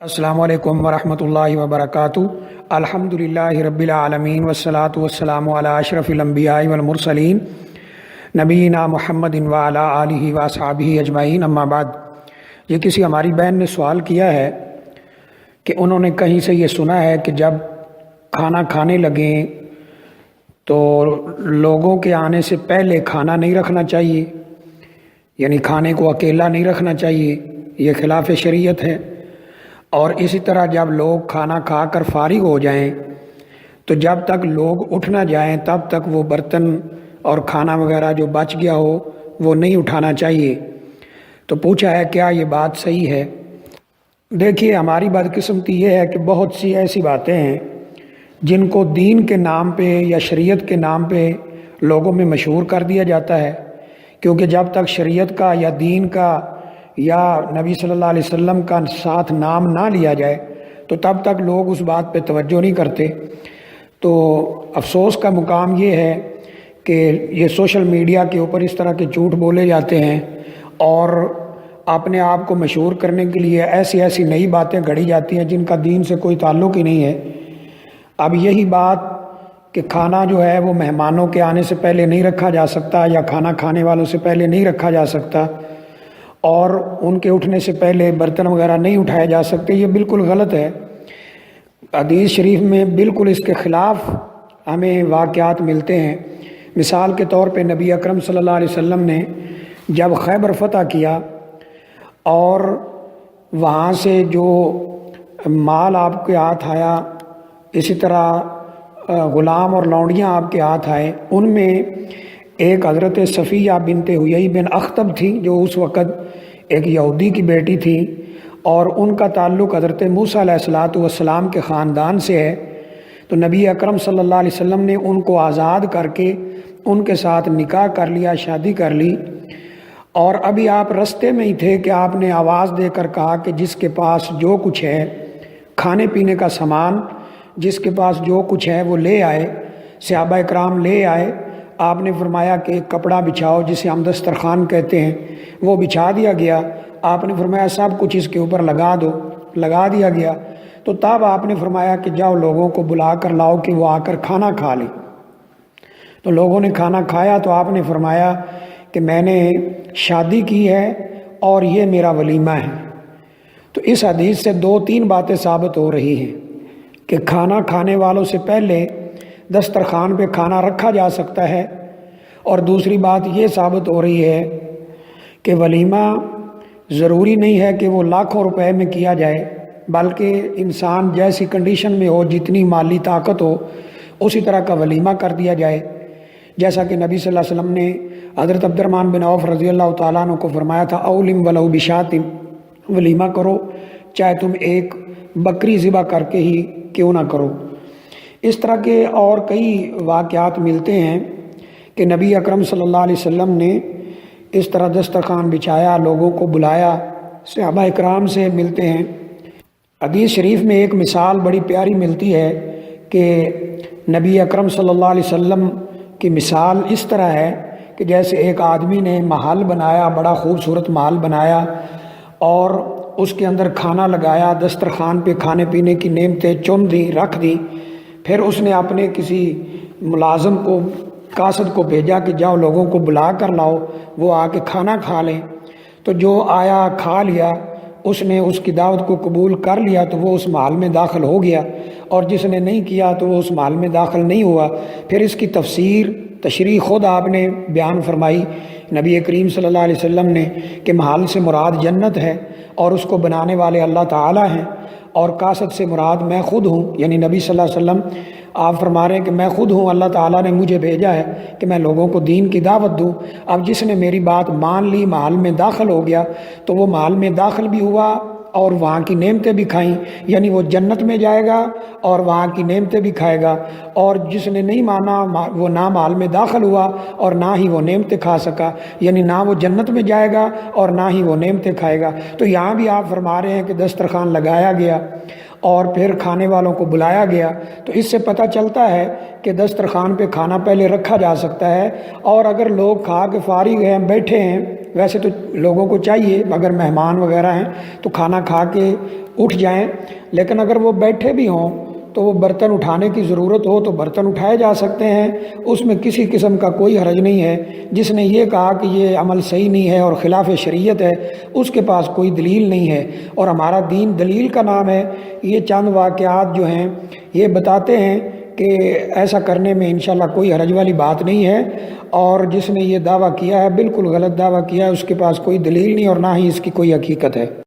السلام علیکم ورحمۃ اللہ وبرکاتہ۔ الحمدللہ رب العالمین والصلاة والسلام علی اشرف الانبیاء والمرسلین نبینا محمد وعلی آلہ واصحابہ اجمعین، اما بعد۔ یہ کسی ہماری بہن نے سوال کیا ہے کہ انہوں نے کہیں سے یہ سنا ہے کہ جب کھانا کھانے لگیں تو لوگوں کے آنے سے پہلے کھانا نہیں رکھنا چاہیے، یعنی کھانے کو اکیلا نہیں رکھنا چاہیے، یہ خلاف شریعت ہے۔ اور اسی طرح جب لوگ کھانا کھا کر فارغ ہو جائیں تو جب تک لوگ اٹھ نہ جائیں تب تک وہ برتن اور کھانا وغیرہ جو بچ گیا ہو وہ نہیں اٹھانا چاہیے۔ تو پوچھا ہے کیا یہ بات صحیح ہے؟ دیکھیے، ہماری بدقسمتی یہ ہے کہ بہت سی ایسی باتیں ہیں جن کو دین کے نام پہ یا شریعت کے نام پہ لوگوں میں مشہور کر دیا جاتا ہے، کیونکہ جب تک شریعت کا یا دین کا یا نبی صلی اللہ علیہ وسلم کا ساتھ نام نہ لیا جائے تو تب تک لوگ اس بات پہ توجہ نہیں کرتے۔ تو افسوس کا مقام یہ ہے کہ یہ سوشل میڈیا کے اوپر اس طرح کے جھوٹ بولے جاتے ہیں اور اپنے آپ کو مشہور کرنے کے لیے ایسی ایسی نئی باتیں گھڑی جاتی ہیں جن کا دین سے کوئی تعلق ہی نہیں ہے۔ اب یہی بات کہ کھانا جو ہے وہ مہمانوں کے آنے سے پہلے نہیں رکھا جا سکتا یا کھانا کھانے والوں سے پہلے نہیں رکھا جا سکتا اور ان کے اٹھنے سے پہلے برتن وغیرہ نہیں اٹھائے جا سکتے، یہ بالکل غلط ہے۔ حدیث شریف میں بالکل اس کے خلاف ہمیں واقعات ملتے ہیں۔ مثال کے طور پہ نبی اکرم صلی اللہ علیہ وسلم نے جب خیبر فتح کیا اور وہاں سے جو مال آپ کے ہاتھ آیا، اسی طرح غلام اور لونڈیاں آپ کے ہاتھ آئے، ان میں ایک حضرت صفیہ بنت حیی بن اخطب تھی جو اس وقت ایک یہودی کی بیٹی تھی، اور ان کا تعلق حضرت موسیٰ علیہ السلام کے خاندان سے ہے۔ تو نبی اکرم صلی اللہ علیہ وسلم نے ان کو آزاد کر کے ان کے ساتھ نکاح کر لیا، شادی کر لی، اور ابھی آپ رستے میں ہی تھے کہ آپ نے آواز دے کر کہا کہ جس کے پاس جو کچھ ہے کھانے پینے کا سامان، جس کے پاس جو کچھ ہے وہ لے آئے۔ صحابہ اکرام لے آئے۔ آپ نے فرمایا کہ ایک کپڑا بچھاؤ جسے ہم دسترخوان کہتے ہیں، وہ بچھا دیا گیا۔ آپ نے فرمایا سب کچھ اس کے اوپر لگا دو، لگا دیا گیا۔ تو تب آپ نے فرمایا کہ جاؤ لوگوں کو بلا کر لاؤ کہ وہ آ کر کھانا کھا لیں۔ تو لوگوں نے کھانا کھایا تو آپ نے فرمایا کہ میں نے شادی کی ہے اور یہ میرا ولیمہ ہے۔ تو اس حدیث سے دو تین باتیں ثابت ہو رہی ہیں کہ کھانا کھانے والوں سے پہلے دسترخوان پہ کھانا رکھا جا سکتا ہے، اور دوسری بات یہ ثابت ہو رہی ہے کہ ولیمہ ضروری نہیں ہے کہ وہ لاکھوں روپے میں کیا جائے، بلکہ انسان جیسی کنڈیشن میں ہو، جتنی مالی طاقت ہو، اسی طرح کا ولیمہ کر دیا جائے۔ جیسا کہ نبی صلی اللہ علیہ وسلم نے حضرت عبد الرحمن بن عوف رضی اللہ تعالیٰ عنہ کو فرمایا تھا اولم ولو بشاتم، ولیمہ کرو چاہے تم ایک بکری ذبح کر کے ہی کیوں نہ کرو۔ اس طرح کے اور کئی واقعات ملتے ہیں کہ نبی اکرم صلی اللہ علیہ وسلم نے اس طرح دسترخوان بچھایا، لوگوں کو بلایا، صحابہ اکرام سے ملتے ہیں۔ حدیث شریف میں ایک مثال بڑی پیاری ملتی ہے کہ نبی اکرم صلی اللہ علیہ وسلم کی مثال اس طرح ہے کہ جیسے ایک آدمی نے محل بنایا، بڑا خوبصورت محل بنایا اور اس کے اندر کھانا لگایا، دسترخوان پہ کھانے پینے کی نعمتیں چن دی، رکھ دی۔ پھر اس نے اپنے کسی ملازم کو، قاصد کو بھیجا کہ جاؤ لوگوں کو بلا کر لاؤ، وہ آ کے کھانا کھا لیں۔ تو جو آیا کھا لیا، اس نے اس کی دعوت کو قبول کر لیا تو وہ اس محل میں داخل ہو گیا، اور جس نے نہیں کیا تو وہ اس محل میں داخل نہیں ہوا۔ پھر اس کی تشریح خود آپ نے بیان فرمائی نبی کریم صلی اللہ علیہ وسلم نے کہ محل سے مراد جنت ہے اور اس کو بنانے والے اللہ تعالیٰ ہیں، اور قاصد سے مراد میں خود ہوں، یعنی نبی صلی اللہ علیہ وسلم آپ فرما رہے ہیں کہ میں خود ہوں، اللہ تعالیٰ نے مجھے بھیجا ہے کہ میں لوگوں کو دین کی دعوت دوں۔ اب جس نے میری بات مان لی، محل میں داخل ہو گیا، تو وہ محل میں داخل بھی ہوا اور وہاں کی نعمتیں بھی کھائیں، یعنی وہ جنت میں جائے گا اور وہاں کی نعمتیں بھی کھائے گا۔ اور جس نے نہیں مانا وہ نہ محل میں داخل ہوا اور نہ ہی وہ نعمتیں کھا سکا، یعنی نہ وہ جنت میں جائے گا اور نہ ہی وہ نعمتیں کھائے گا۔ تو یہاں بھی آپ فرما رہے ہیں کہ دسترخوان لگایا گیا اور پھر کھانے والوں کو بلایا گیا۔ تو اس سے پتہ چلتا ہے کہ دسترخوان پہ کھانا پہلے رکھا جا سکتا ہے، اور اگر لوگ کھا کے فارغ ہیں، بیٹھے ہیں، ویسے تو لوگوں کو چاہیے اگر مہمان وغیرہ ہیں تو کھانا کھا کے اٹھ جائیں، لیکن اگر وہ بیٹھے بھی ہوں تو وہ برتن اٹھانے کی ضرورت ہو تو برتن اٹھائے جا سکتے ہیں، اس میں کسی قسم کا کوئی حرج نہیں ہے۔ جس نے یہ کہا کہ یہ عمل صحیح نہیں ہے اور خلاف شریعت ہے، اس کے پاس کوئی دلیل نہیں ہے، اور ہمارا دین دلیل کا نام ہے۔ یہ چند واقعات جو ہیں یہ بتاتے ہیں کہ ایسا کرنے میں انشاءاللہ کوئی حرج والی بات نہیں ہے، اور جس نے یہ دعویٰ کیا ہے بالکل غلط دعویٰ کیا ہے، اس کے پاس کوئی دلیل نہیں اور نہ ہی اس کی کوئی حقیقت ہے۔